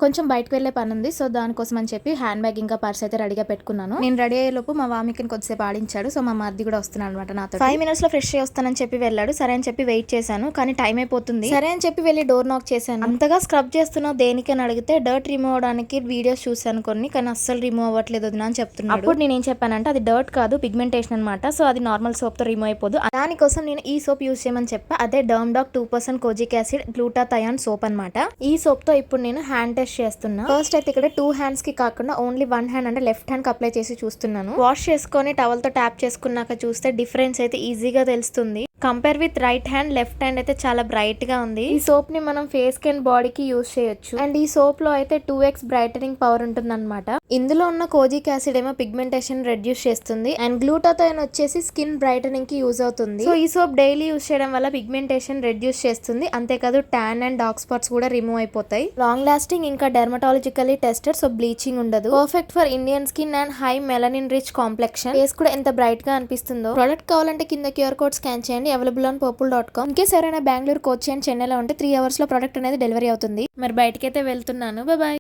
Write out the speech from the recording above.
కొంచెం బయటకు వెళ్ళే పని ఉంది. సో దానికోసం అని చెప్పి హ్యాండ్ బ్యాగ్ ఇంకా పర్స్ అయితే రెడీగా పెట్టుకున్నాను. నేను రెడీ అయ్యేలోపు మా వామికిని కొద్దిసేపు ఆడించాడు. సో మా మరిది కూడా వస్తున్నాడు అనమాట నాతో. 5 minutes లో ఫ్రెష్ అయ్యి వస్తానని చెప్పి వెళ్ళాడు. సరే అని చెప్పి వెయిట్ చేశాను, కానీ టైం అయిపోతుంది. సరే అని చెప్పి వెళ్ళి డోర్ నాక్ చేశాను. అంతగా స్క్రబ్ చేస్తున్నావు దేనికని అడిగితే డర్ట్ రిమూవ్ అవడానికి వీడియోస్ చూసాను కొన్ని, కానీ అస్సలు రిమూవ్ అవ్వట్లేదు వదినా అని చెప్తున్నాడు. అప్పుడు నేను ఏం చెప్పానంటే అది డర్ట్ కాదు, పిగ్మెంటేషన్ అనమాట. సో అది నార్మల్ సోప్ తో రిమూవ్ అయిపోదు. దానికోసం నేను ఈ సోప్ యూజ్ చేయమని చెప్పా. అదే డర్మ్డాక్ 2% కోజిక్ యాసిడ్ గ్లూటాథయాన్ సోప్ అనమాట. ఈ సోప్ తో ఇప్పుడు నేను హ్యాండ్ టెస్ట్ చేస్తున్నా. ఫస్ట్ అయితే ఇక్కడ 2 hands కి కాకుండా ఓన్లీ 1 hand అంటే లెఫ్ట్ హ్యాండ్ కి అప్లై చేసి చూస్తున్నాను. వాష్ చేసుకొని టవల్ తో ట్యాప్ చేసుకున్నాక చూస్తే డిఫరెన్స్ అయితే ఈజీగా తెలుస్తుంది. Compare with right hand, left hand అయితే చాలా బ్రైట్ గా ఉంది. ఈ సోప్ ని మనం ఫేస్ కి అండ్ బాడీకి యూజ్ చేయొచ్చు. అండ్ ఈ సోప్ లో అయితే 2x బ్రైటనింగ్ పవర్ ఉంటుంది అనమాట. ఇందులో ఉన్న కోజిక్ యాసిడ్ ఏమో పిగ్మెంటేషన్ రెడ్యూస్ చేస్తుంది అండ్ గ్లూటాథయోన్ వచ్చేసి స్కిన్ బ్రైటనింగ్ కి యూజ్ అవుతుంది. సో ఈ సోప్ డైలీ యూజ్ చేయడం వల్ల పిగ్మెంటేషన్ రెడ్యూస్ చేస్తుంది. అంతేకాదు ట్యాన్ అండ్ డార్క్ స్పాట్స్ కూడా రిమూవ్ అయిపోతాయి. లాంగ్ లాస్టింగ్ ఇంకా డెర్మటాలజికల్లీ టెస్టెడ్, సో బ్లీచింగ్ ఉండదు. Perfect for Indian skin and high melanin rich complexion. Face కూడా ఎంత బ్రైట్ గా అనిపిస్తుందో. ప్రొడక్ట్ కావాలంటే కింద QR కోడ్ స్కాన్ చేయండి. Available on purple.com. ఇన్కేస్ ఎవరైనా బెంగళూరు, కోచి అండ్ చెన్నైలో ఉంటే 3 hours లో ప్రొడక్ట్ అనేది డెలివరీ అవుతుంది. మరి బయటకైతే వెళ్తున్నాను. బాయ్.